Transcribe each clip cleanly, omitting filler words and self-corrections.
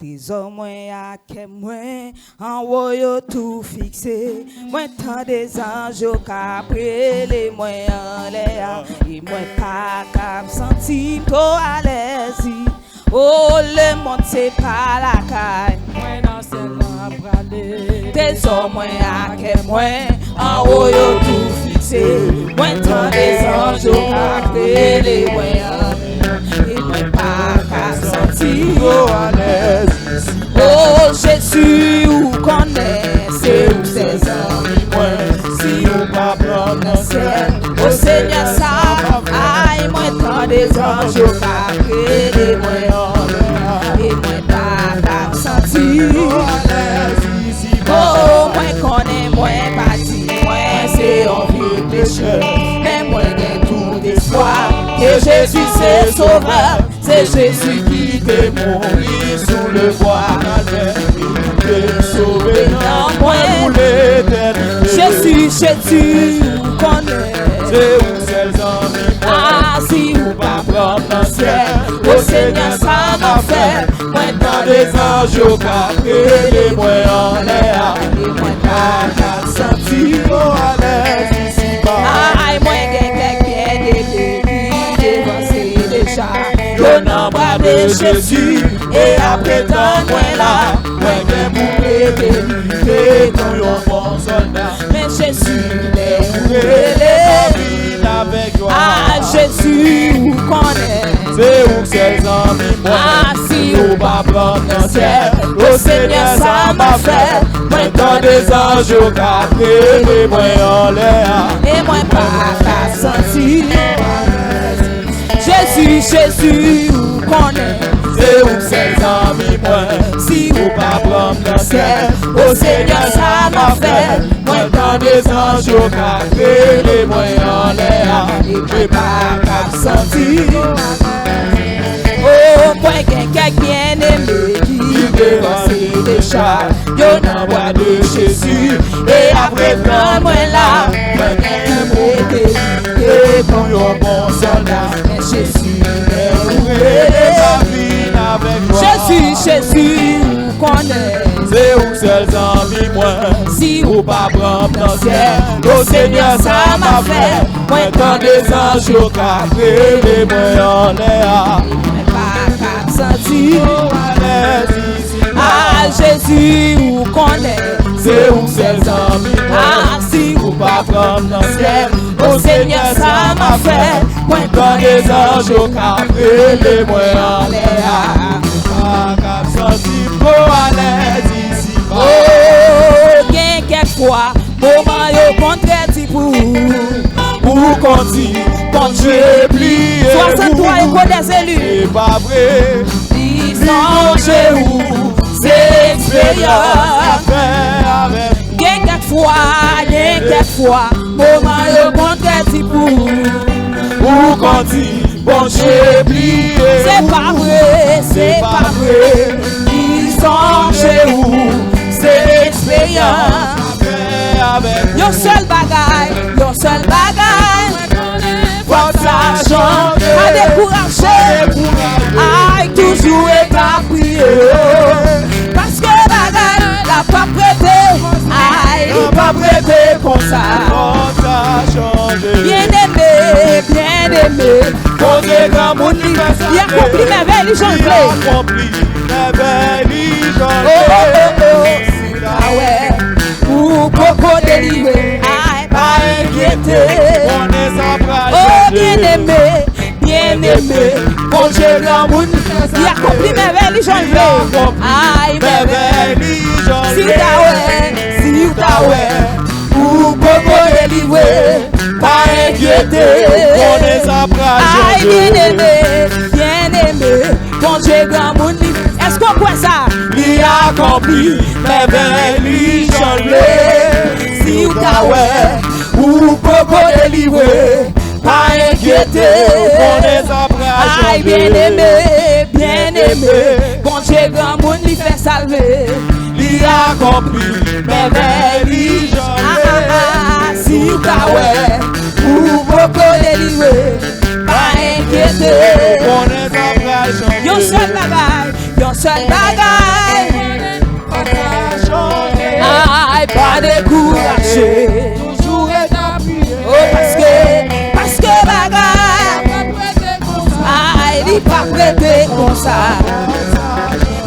Trésor moi à que moi en haut yo tout fixé moi tant des anges qu'après les moi en l'air et moi pas cap sentir trop à l'aise oh le monde c'est pas la caille moi dans celle-là braler trésor moi à que moi en haut yo tout fixé moi tant des anges qu'après les moi et moi pas cap sentir trop à l'aise. Oh Jésus, où connaissez où ses amis, moi, si vous pas prendre le ciel, oh Seigneur, ça, aïe, moi, tant des anges, et moi, pas senti, oh, moi, connais, moi, bâti, moi, c'est un vieux pécheur, mais moi, j'ai tout d'espoir, que Jésus, c'est sauveur. C'est Jésus qui t'est mort sous le bois il t'est sauvé dans moi pour l'éternité. Jésus, vous connaissez. C'est où celles amis. Ah, si vous pas prendre le ciel, au Seigneur, ça m'a fait. Moi, dans des anges au café, les moi en l'air, et moi, pas senti à l'aise ici-bas. Ah, moi, quelqu'un qui est dévancé déjà. Le nom de Jésus et après tant moi là moi j'ai bouclé délivré comme un bon soldat mais Jésus est brûlé avec toi ah Jésus vous connaissez c'est où ses amis moi ah si vous pas prendre le ciel au Seigneur ça m'a fait moi dans des anges au café et moi en l'air et moi pas senti Jésus, vous connaissez, c'est où ses amis, moi, si vous pas prendre le ciel, au Seigneur, ça m'a fait, moi, dans des anges au café, les moyens en l'air, et je pas senti. Oh, moi, quelqu'un bien aimé, qui dévancé déjà, y'en envoie de Jésus, et après, prends-moi là, moi, et pour le bon soldat, mais Jésus est ouvert sa vie avec toi. Jésus, vous connaissez. C'est où seuls amis, moi, si vous pas prendre le ciel, le Seigneur, ça m'a fait. Moi, quand des anges au café, les moi en l'air, pas senti à l'aise. Ah, Jésus, vous connaissez. C'est où seuls amis, ah, si vous pas prendre le ciel. Oh Seigneur, ça m'a fait. Moi, quand les anges au café, les moi en l'air. Pas qu'à sentir trop à l'aise ici. Oh, quelquefois, moment yo contraire pour continuer, quand j'ai oublié. 63 échos des élus. C'est pas vrai. Ils sont chez vous. C'est expérience. Quelquefois, moment yo contraire pour continuer, bon j'ai oublié. C'est pas vrai, ils sont chez vous, c'est expérience. Yon seul bagaille, faut ça change, à décourager, aïe toujours est à prier. Parce que bagaille, la pas prêté, aïe, pas prêté pour ça. Bien aimé, pour des grands monde, il a accompli merveille, ah ouais, pour beaucoup délivrer, aïe, pas inquiéter. Oh, bien aimé, pour des grands monde, il a accompli merveille, aïe, merveille, si t'as ouais, pour beaucoup délivrer. Pas inquiéter, on les apprend. Bien aimé, bon Dieu grand monde. Est-ce qu'on voit ça? Il a accompli, mais ben lui j'en si ou ta ouais, ou popo délivrer. Pas inquiéter, on les apprend. Aïe, bien aimé, bon Dieu grand monde lui fait salver. Il a accompli, mais ben lui j'en si ou ta ouais. Ou beaucoup délivrer, pas inquiéter. Yon seul seul bagaille. Aïe, pas décourager. Toujours est appuyé. Oh, parce que bagaille. Aïe, il pas prêté comme ça.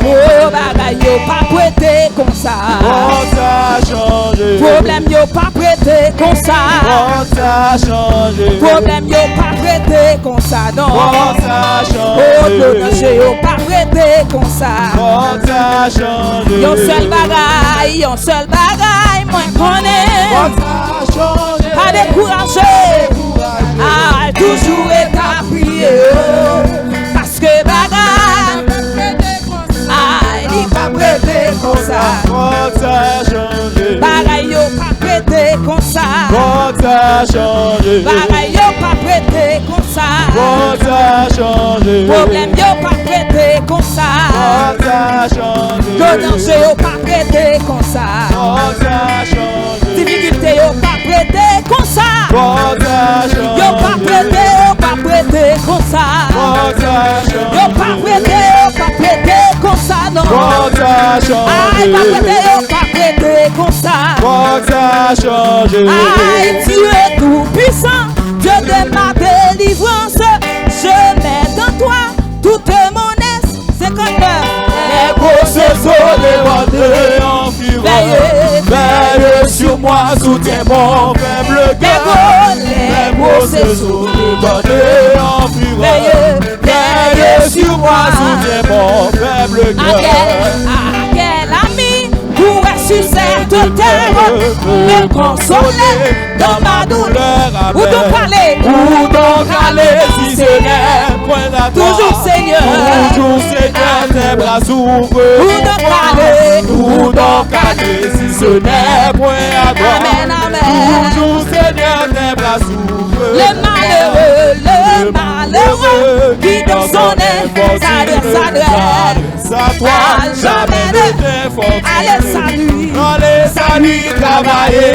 Oh, bagaille, yo pas prêté comme ça. Bon, ça changé. Problème, yo pas prêté comme ça. Bon, ça changé. Problème, yo pas prêté comme ça, non. Bon, ça Oh, changé. danger, yo pas prêté comme ça. Bon, ça changé. Yon seul bagaille, moi connais. Bon, ça changé. Pas décourager. Ah, toujours est à prier. Parce que bagaille, ah, il pas prêté comme ça. Bon, ça changé. Bagaille, yo pas prêté comme ça. Bon, ça changé. Bagaille, yo pas prêté comme ça. Bon, ça changé. Problème, yo pas prêté comme ça. Bon, ça changé. Danger, yo pas prêté comme ça. Bon, ça changé. Difficulté, yo pas prêté comme ça. Bon, ça changé. Yo pas prêté comme ça. Bon, ça changé. Yo pas prêté comme ça, non. Bon, ça Aïe, changé. pas prêté comme ça. Bon, ça changé. Aïe, Dieu est tout puissant, Dieu de ma délivrance. Je mets dans toi toute mon est. 59. Les Pour ce sont les en fureur. Veille sur moi, soutiens mon faible cœur. Les mots se sont les en fureur. Veille sur moi, soutiens mon faible à cœur. quel ami pourrait sur cette terre me consoler dans ma douleur? Où donc aller? Où donc aller si ce n'est point à toi? Toujours Seigneur. Toujours Seigneur, tes bras s'ouvrent. Où donc aller? Où donc aller si ce n'est point à toi? Amen, amen. Toujours Seigneur, tes bras s'ouvrent. Le malheureux qui dans son aide s'adresse à toi, jamais ne t'infortune. allez, salut. Allez, salut, travailler,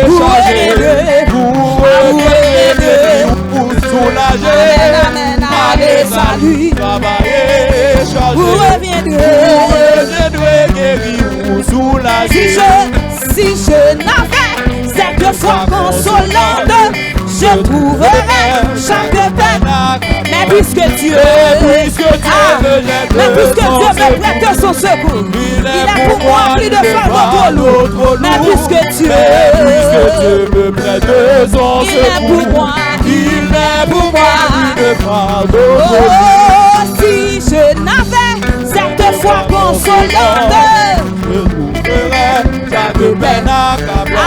changer, pour aider, pour soulager. Amen, amen, allez, salut. Travailler, changer, Vous reviendrez. pour aider, guérir, pour soulager. Si je n'avais cette foi consolante, je trouverais chaque peine. Mais puisque Dieu me prête son secours, il est pour moi plus de fardeau lourd. Mais puisque Dieu me prête son il est pour moi, il est pour moi plus de fardeau lourd. oh, si je n'avais cette foi consolante, Je trouverais chaque peine accablante.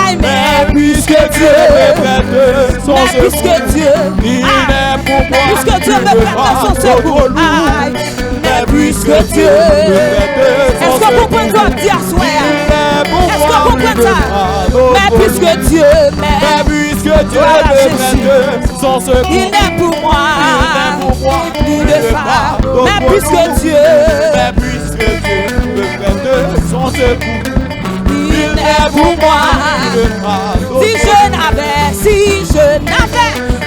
aïe, Mais puisque Dieu me prête son mais puisque secours, Dieu, il est pour moi puisque Dieu me plus de prête son fardeau secours, lourd. aïe, Mais puisque Dieu me prête son est-ce que vous secours, comprenez ça, dire soir? Est-ce que vous comprenez ça? Mais puisque Dieu mais m'aime, puisque Dieu voilà, me Jésus. prête son secours, il est pour moi, plus de fardeau. Mais puisque Dieu, mais puisque Dieu me prête son secours, il est pour moi. Si je n'avais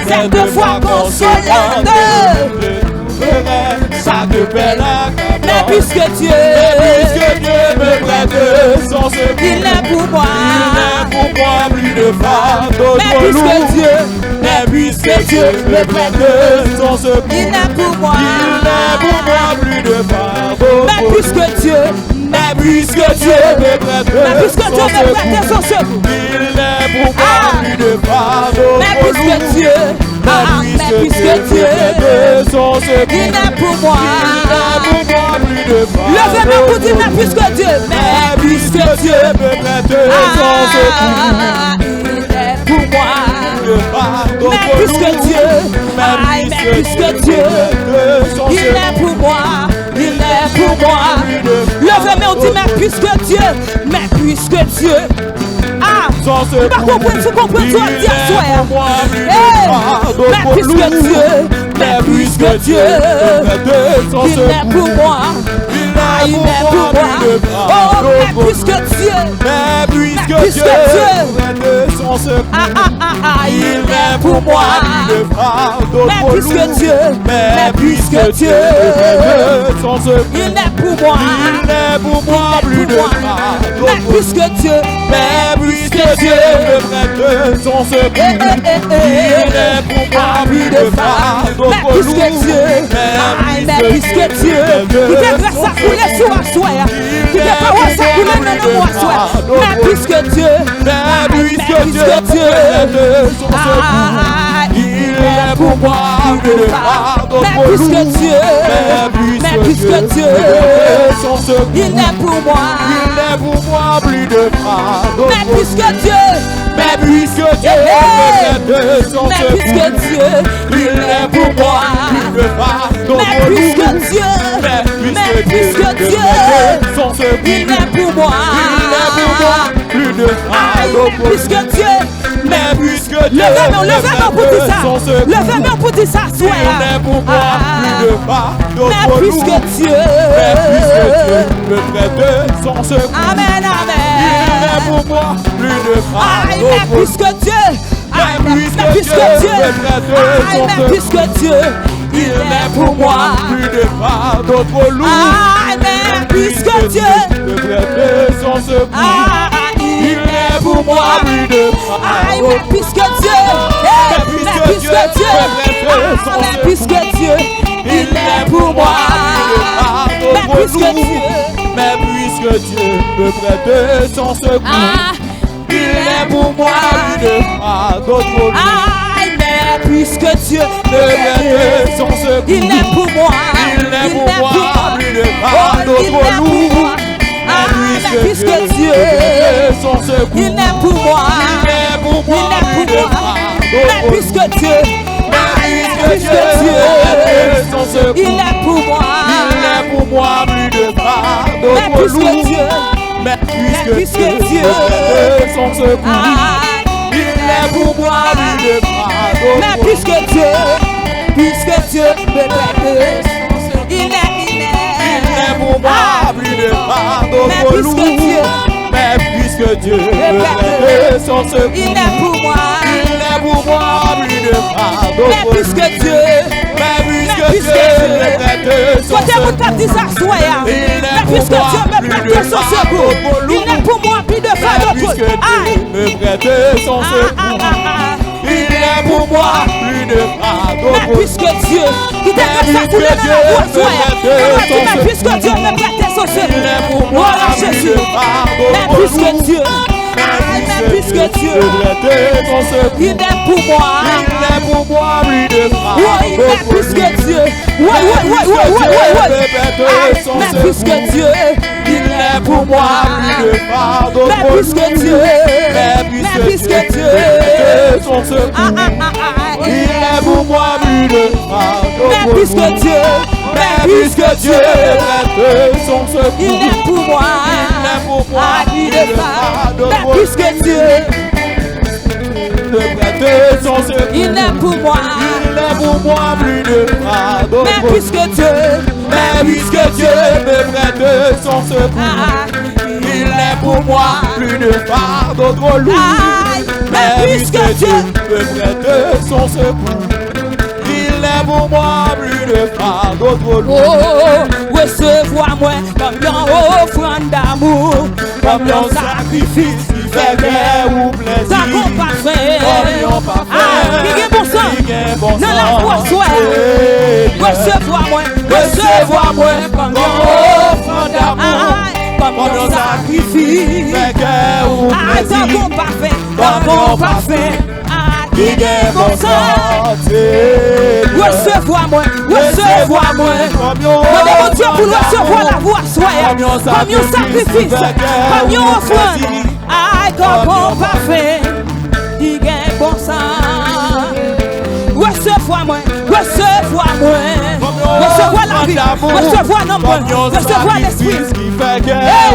cette foi consolante, chaque peine accablante. mais puisque Dieu, me prête son secours, il est pour moi. il est pour moi plus de fardeau Mais trop lourd. puisque Dieu, Mais puisque Dieu me prête son secours, il est pour moi. il est pour moi plus de fardeau Mais trop lourd. puisque Dieu, Mais puisque Dieu me prête mais puisque Dieu son me prête secours, son secours, il est pour moi Ah. plus de fardeau mais trop puisque lourd. Dieu, mais puisque Dieu, me prête son secours, il est pour moi. il est pour moi plus de fardeau Levez-moi pour dire, trop mais lourd. puisque Dieu, Mais puisque Dieu me prête son secours, il est pour moi. de fardeau Mais trop puisque lourd. Dieu, Mais puisque Dieu, il est pour moi, il est pour moi. Levez-moi, on dit, mais puisque Dieu, sans tu vas comprendre, tu comprends, tu vas dire, soir. Mais puisque Dieu, me prête son il est secours, pour moi. il est Il pour est pour moi moi. plus de Oh, fardeau secours. puisque Dieu, Mais puisque puisque Dieu Dieu prête son secours, il il est n'est pour moi. plus de fardeau Mais pour puisque nous. Dieu, Mais puisque Dieu prête son secours, il est pour moi. il n'est pour moi plus de fardeau Mais pour nous. puisque Dieu, Mais puisque Dieu me prête son secours, il n'est pour moi plus de fardeau mais pour nous. puisque Dieu, mais puisque Dieu, qui te grâce à couler sur un soir, qui te parole à couler dans moi soir, mais puisque Dieu, Mais puisque Dieu me prête son secours, il est pour moi plus de fardeau mais pour nous. puisque Dieu, Mais puisque Dieu me prête son secours, il est pour moi, il n'est pour moi plus de fardeau mais pour nous. puisque Dieu, Mais puisque Dieu me prête son mais secours, puisque Dieu, il est pour moi plus de fardeau mais pour nous. puisque Dieu, mais puisque Dieu, son secours, il est pour moi, il est pour moi plus de fardeau pour nous. puisque Dieu, Mais puisque Dieu levez-moi pour dire ça, son secours, levez-moi pour dire ça, il est pour moi plus de fardeau mais pour nous. puisque Dieu, Mais puisque Dieu me prête son secours, amen, il est amen, pour moi plus de fardeau mais pour nous. puisque Dieu, Mais mais puisque puisque Dieu, Dieu me prête son mais secours, puisque Dieu, il est pour moi plus de fardeau pour nous. mais puisque Dieu, me prête son secours, il est pour moi plus de fardeau. mais puisque Dieu, mais puisque Dieu, mais puisque Dieu, il est pour moi, mais puisque Dieu, Mais puisque Dieu me prête son secours, il est pour moi plus de fardeau pour nous. mais puisque Dieu, Me prête son secours, il est pour moi, il est pour moi plus de fardeau il pour est pour nous. moi, mais puisque Dieu, me prête son secours, il est pour moi, il est pour moi plus de fardeau mais pour nous. puisque Dieu, Puisque Dieu est son secours, il est pour moi, il est pour moi plus de fardeau mais pour puisque nous. Dieu, Mais puisque puisque Dieu Dieu est son secours, il est pour moi plus de fardeau mais pour nous. puisque Dieu me prête, il est pour moi plus de fardeau mais pour puisque nous. Dieu, Mais puisque Dieu me prête, prête son secours, il est pour moi, il est pour moi plus de fardeau mais pour nous. puisque Dieu, Mais puisque puisque Dieu Dieu, me prête son côté secours, mon cap dit ça soir, mais puisque Dieu me prête son secours, il est pour moi plus de fardeau pour puisque Dieu me prête son secours, il est pour moi plus de fardeau mais pour nous. puisque Dieu, qui t'a fait ça couler dans la voie soir, mais puisque Dieu me prête son secours, voilà Jésus, mais puisque Dieu, mais puisque Dieu, il est pour moi, il est pour moi plus de oui, fardeau mais pour nous. puisque Dieu, oui, mais puisque Dieu, il est pour moi plus de fardeau mais pour puisque nous. Dieu, Mais puisque Dieu son secours, il est pour moi plus de fardeau mais pour puisque nous. Dieu, Mais puisque Dieu prête son secours, il est pour moi, il est pour moi plus de fardeau mais pour nous. puisque Dieu, Me prête son secours, il est pour moi, il est pour moi plus de fardeau mais pour nous. puisque Dieu, Mais puisque Dieu me prête son secours, il est pour moi plus de fardeau trop lourd. mais puisque Dieu, me prête son secours, il est pour moi plus de fardeau trop lourd. oh, recevoir-moi comme une offrande d'amour, Comme un sacrifice qui fait guerre ou plaisir. ça qu'on pas fait, Comme un parfait, qui est bon sang, dans la voie soir, recevoir-moi comme une offrande d'amour, comme un sacrifice, fait guerre ou ça plaisir. qu'on pas fait, ça qu'on pas fait, qui est bon sang. Recevoir-moi, Demandez mon Dieu pour recevoir la voix soyez comme un sacrifice, comme une offrande. Aïe, comme un parfait, qui gagne bon sang. Recevoir-moi, recevoir la vie, recevoir nombre, recevoir l'esprit. Hey,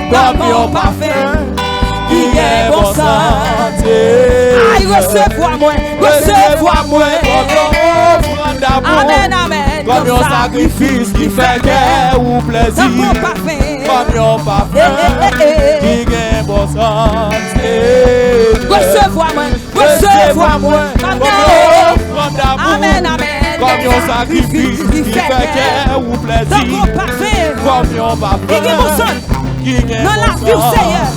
comme un parfait, qui gagne bon sang. Aïe, recevoir-moi. Amen, amen. Comme un sacrifice qui fait guerre ou plaisir. Comme un parfait. comme yon parfum, qui gagne bon santé. Recevoir-moi, recevoir-moi, comme yon offrande d'amour. Amen, amen. Comme yon sacrifice qui fait cœur ou plaisir. Comme parfait. Comme yon parfum Qui gagne bon sang. Qui gagne dans la vie au Seigneur.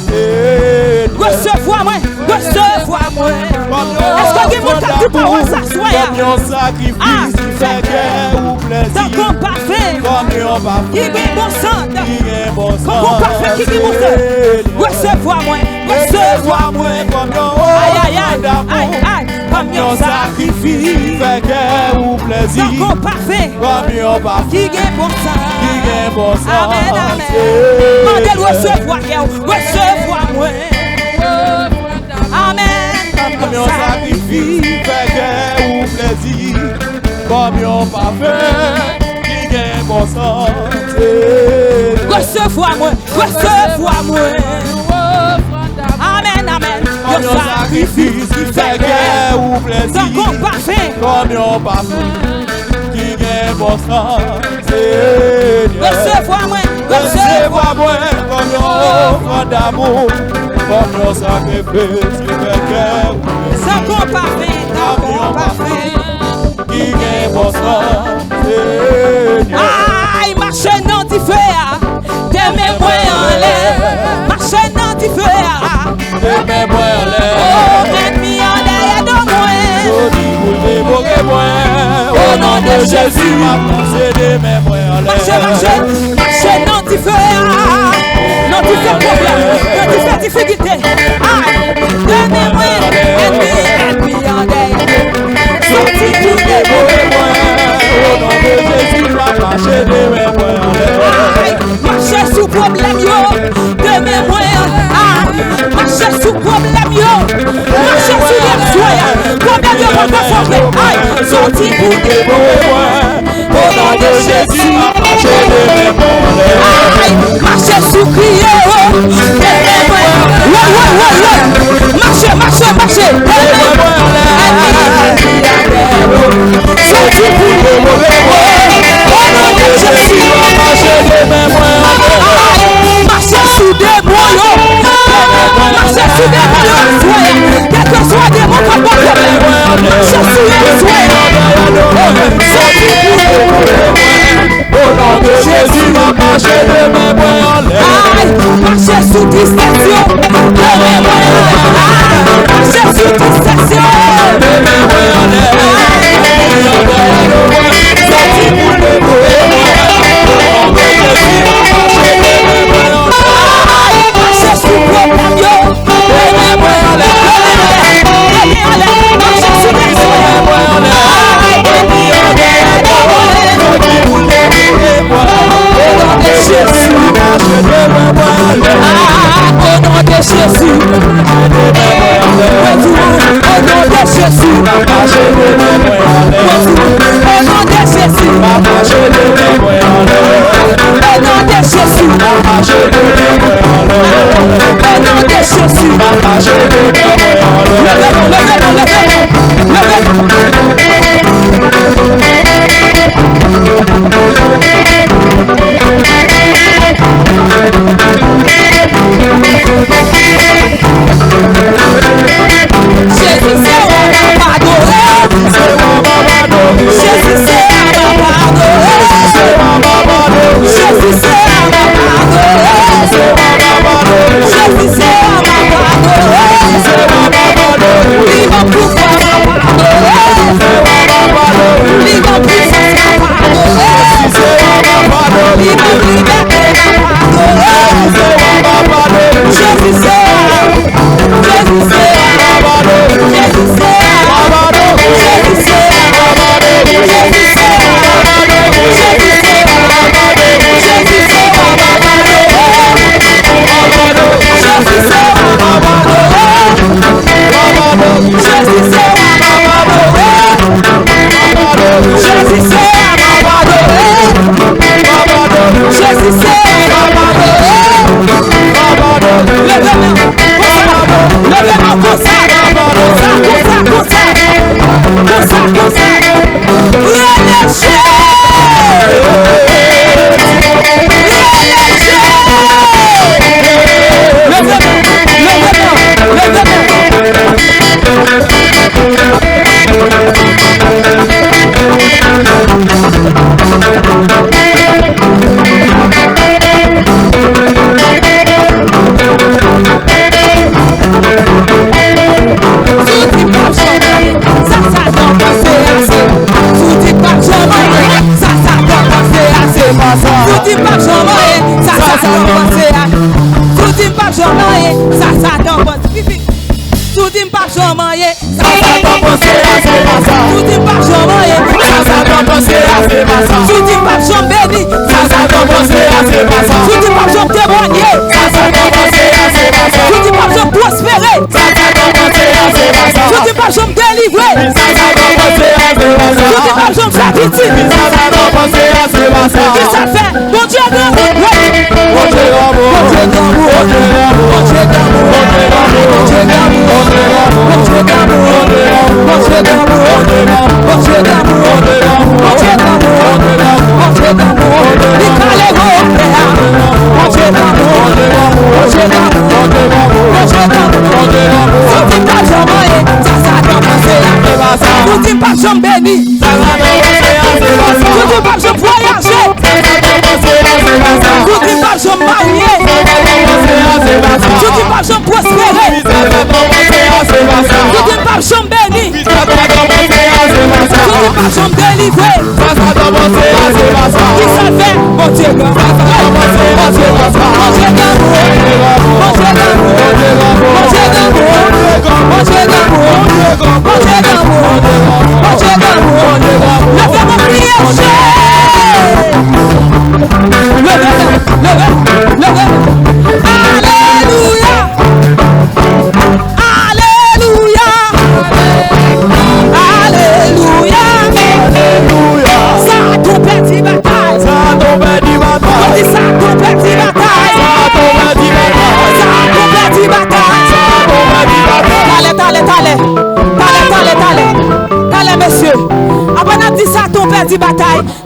Recevoir-moi, recevoir-moi. Est-ce que vous avez dit pour vous s'asseoir? Comme yon sacrifice qui fait cœur ou plaisir. Comme parfait. Comme yon parfum Qui gagne bon sang. qui gagne bon sang. Comme parfait qui gagne bon sang. Recevoir-moi, recevoir-moi. Comme yon aïe, aïe, aïe, aïe, aïe. Comme yon sacrifice fait cœur ou plaisir. Comme parfait. Comme yon parfum Qui gagne bon sang. qui gagne bon sang. Amen, amen. Mandel recevoir, recevoir-moi. Amen. Comme yon sacrifice fait cœur ou plaisir. Comme yon parfum qui gagne bon sang. Recevoir-moi, recevoir-moi. Amen, amen. Comme yon sacrifice qui fait cœur ou plaisir. Comme parfait. Comme yon parfum qui gagne bon sang. Recevoir-moi, Recevoir-moi comme yon offrande d'amour. Comme yon sacrifice qui fait cœur ou plaisir. Sans qu'on parfait, sans qu'on parfait. Qui gagne bon sang. Aïe, marche non t'y fais. T'aimes-moi en l'air. Marche non t'y fais. T'aimes-moi en l'air. Oh, ennemi en l'air de moi. Au nom de Jésus, ma pensée de mes moyens en l'air. Marche non t'y fais. Non t'y fais problème. Non t'y fais difficulté. Aïe, donnez-moi ennemi en l'air. Sorti tout des Au nom de Jésus, ma pensée de mes moyens en l'air. marche sous problème yo, de mes moyens. Marche sous problème yo, marche sous les soins. Problème yo, on va faire. Aïe, sorti pour des Au nom de Jésus, ma pensée de mes moyens en l'air. aïe, marche sous crier de mes moyens. Marche, marche, marche, de mes sorti pour des au nom de Jésus, marche sous des moyens. Marche sous des moyens. Quel que soit des mots, pas de problème. Marche sous les soins. Au nom de Jésus, ma marche de mes moyens en l'air. Marche sous distraction. Marche sous distraction. Marche sous problème yo. Marche sous des soins. Jésus, c'est dis pas jamais, ça t'en pense. Tout dis pas jamais, ça t'en pense. Tout dis pas jamais, ça t'en pense. Tout dis pas jamais, ça t'en pense. Tout dis pas jamais béni, ça t'en pense. Tout dis pas jamais témoigner, ça t'en pense. Tout dis pas jamais prospérer, ça t'en pense. Tout dis pas jamais délivrer, ça t'en pense. Tout dis pas jamais faire victime, ça t'en pense. Qu'est-ce que ça fait? Mon Dieu d'amour, mon Dieu d'amour, mon Dieu d'amour, mon Dieu d'amour, mon Dieu d'amour.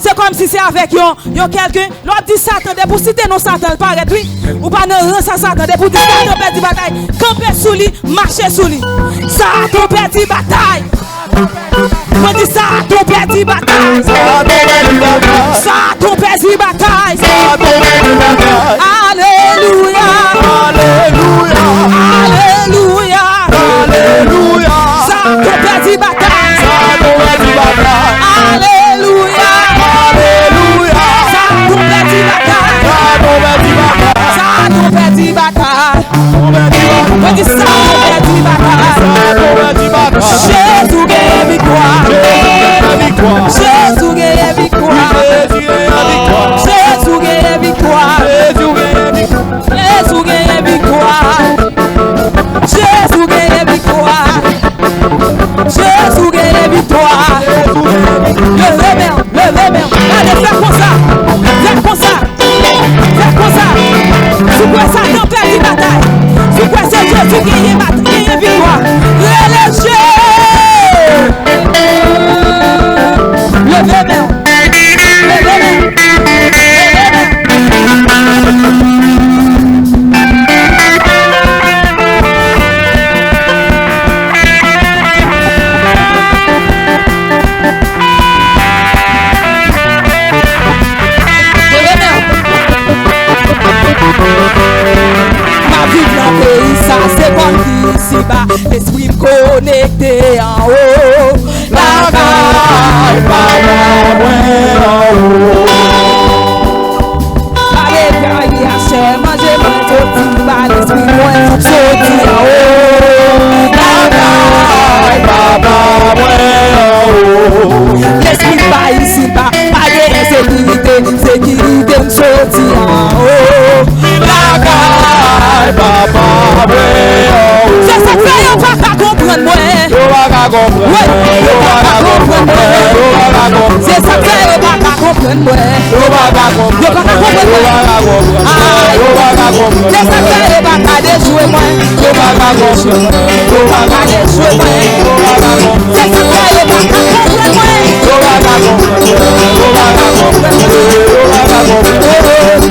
C'est comme si c'est avec quelqu'un, l'autre dit Satan, pour citer nos Satan, paraît oui, ou pas non, ça Satan, pour dire Satan perd bataille, camper sous lui, marcher sous lui. Satan perd bataille. On dit Satan perd bataille. Satan perd bataille. Alléluia. Alléluia. Alléluia. Alléluia. Satan perd bataille. Satan perd bataille. Alléluia. Alléluia. Satan perd bataille. Satan perd bataille. On dit Satan perd bataille. Jésus gagne victoire. Jésus gagne victoire. Jésus gagne victoire. Jésus gagne victoire. Jésus gagne victoire. Jésus gagne victoire. Levez main. Allez, fais comme ça. Fais comme ça. Fais comme ça. C'est quoi ça t'en perd une bataille? C'est quoi c'est Jésus gagne victoire? Relâchez. Levez main. C'est bon qui s'y bat, l'esprit connecté en haut. La caille, pas en haut. Allez, caille, achète, mangez, mangez, l'esprit moins sorti en haut. La caille, pas en haut. L'esprit pas ici, pas de sécurité, sorti en haut. La caille, papa. C'est ça que vous ne pas comprendre moi. C'est ça que vous ne pas comprendre moi. C'est ça que vous ne pas déjouer moi. C'est ça que vous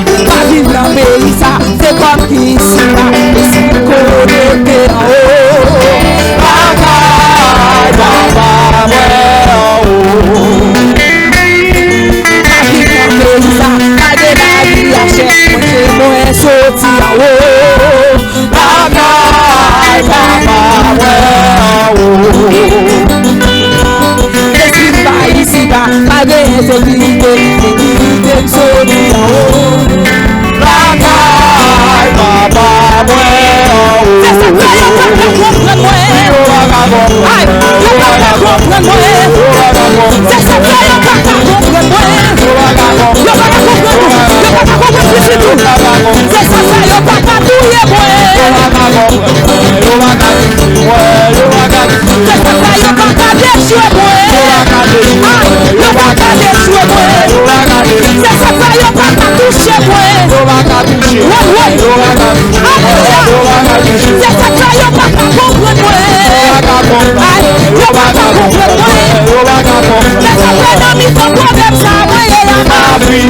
ne pas vivre dans le pays, ça c'est comme qui ici, ici connecté en haut. Sorti en haut, l'esprit pas ici, pas de sécurité, sonné en haut. La caille, papa, moi en haut. C'est ça que yo pas comprendre moi. Yo va comprendre. Aïe, yo pas comprendre moi. C'est ça que yo pas comprendre moi. Yo pas comprendre. Yo pas comprendre plus du tout. C'est ça que yo pas touyer moi. C'est ça que yo pas déchouer moi. Yo pas déchouer moi. C'est ça que yo pas toucher moi. C'est ça que yo pas comprendre moi. Yo pas comprendre moi. C'est ça que dans mes problèmes ça moi. Ma vie.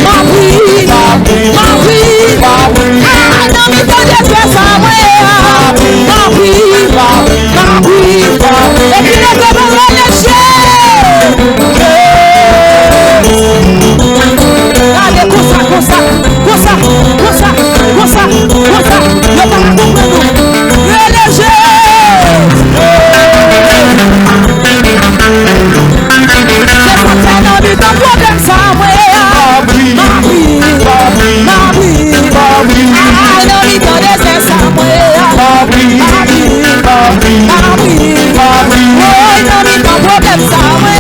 Dans mes problèmes ça moi. Ma vie. Et puis les gars vont relâcher. Allez, comme ça. Yo pas comprendre. Relâcher. C'est ça que dans mes problèmes ça moi. Ma vie. Dans mes problèmes ça moi.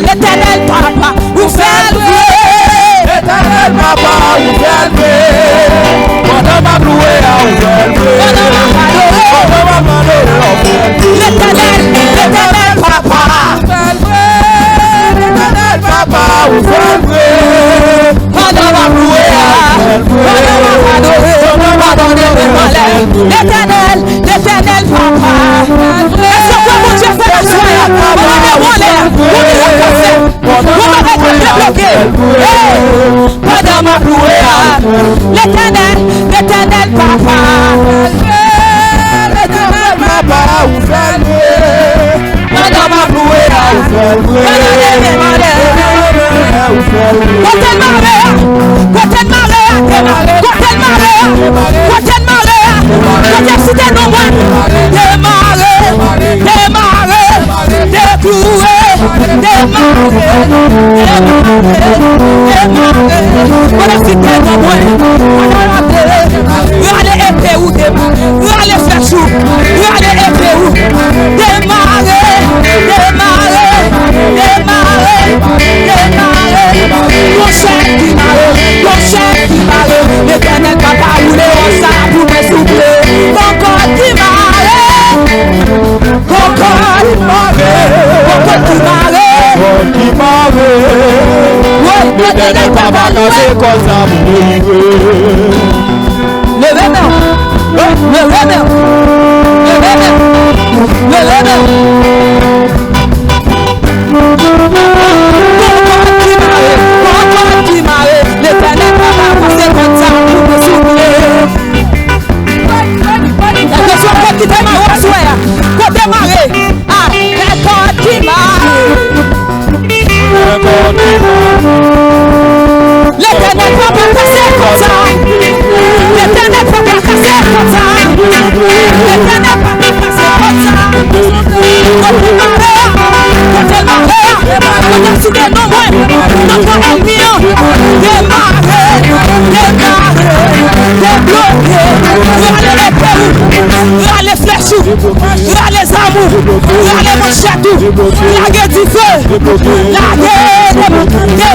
L'éternel papa, vous faites l'éternel papa, l'éternel papa, vous faites l'éternel papa, vous faites l'éternel papa, vous faites l'éternel papa. Est-ce que mon Dieu fait la soirée? L'éternel papa. L'éternel papa, vous faites l'éternel papa voulait ça pour me souffler. Mon corps qui l'éternel papa nous est comme ça pour nous livrer. Levez-moi. L'éternel papa c'est comme ça pour me souffler. La question qui démarre au soir, pour démarrer, les corps qui l'éternel papa c'est comme ça. L'éternel papa c'est comme ça. L'éternel papa c'est comme ça. Quand les flèches, les amours, les manchettes, la guerre du feu, la guerre des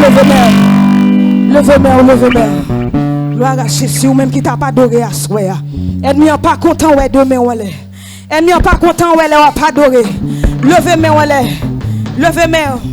Levez-moi. Gloire à Jésus, ou même qui t'a pas adoré à soi. Ennemi n'est pas content, ouais, demain, on l'est. Ennemi n'est pas content, ouais, on pas adoré. Levez-moi, on l'est. Levez-moi.